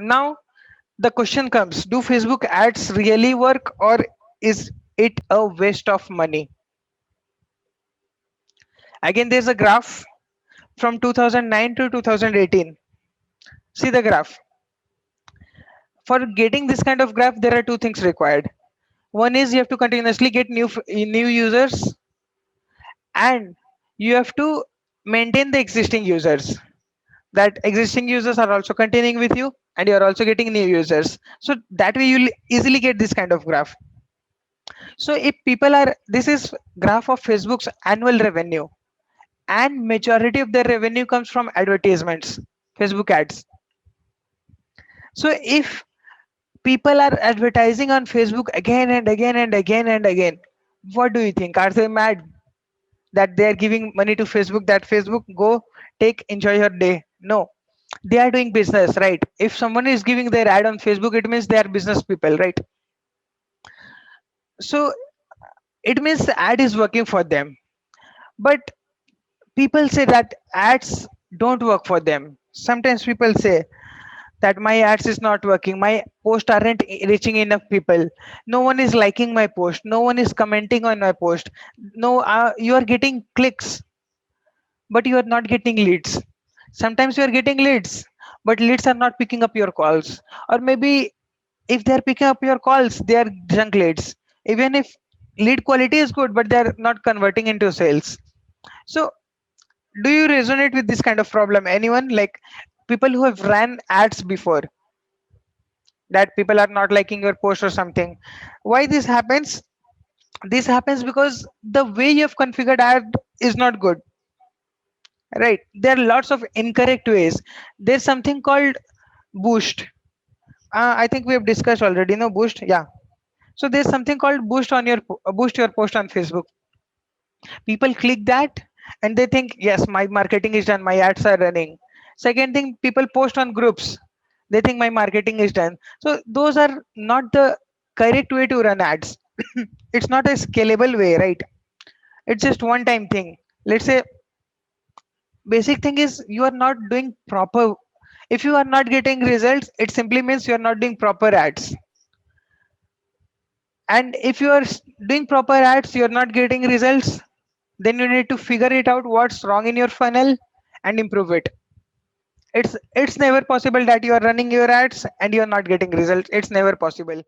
Now the question comes, do Facebook ads really work, or is it a waste of money? Again, there's a graph from 2009 to 2018. See the graph. For getting this kind of graph, there are two things required. One is you have to continuously get new users, and you have to maintain the existing users. That existing users are also continuing with you, and you are also getting new users. So that way you'll easily get this kind of graph. So if people are, this is graph of Facebook's annual revenue, and majority of their revenue comes from advertisements, Facebook ads. So if people are advertising on Facebook again and again and again and again, what do you think? Are they mad that they are giving money to Facebook, that Facebook go take enjoy your day? No, they are doing business, right? If someone is giving their ad on Facebook, it means they are business people, right? So it means the ad is working for them. But people say that ads don't work for them. Sometimes people say that my ads is not working, my posts aren't reaching enough people, no one is liking my post, no one is commenting on my post. No, you are getting clicks, but you are not getting leads. Sometimes you are getting leads, but leads are not picking up your calls. Or maybe if they are picking up your calls, they are junk leads. Even if lead quality is good, but they are not converting into sales. So do you resonate with this kind of problem? Anyone, like people who have ran ads before, that people are not liking your post or something? Why this happens? This happens because the way you have configured ad is not good, right? There are lots of incorrect ways. There's something called boost. I think we have discussed already, no? Boost, yeah. So there's something called boost on your boost your post on Facebook. People click that and they think, yes, my marketing is done, my ads are running. Second thing, people post on groups, they think my marketing is done. So those are not the correct way to run ads. It's not a scalable way, right? It's just one time thing. Let's say basic thing is you are not doing proper. If you are not getting results, it simply means you are not doing proper ads. And if you are doing proper ads, you are not getting results, then you need to figure it out what's wrong in your funnel and improve it. It's never possible that you are running your ads and you are not getting results. It's never possible.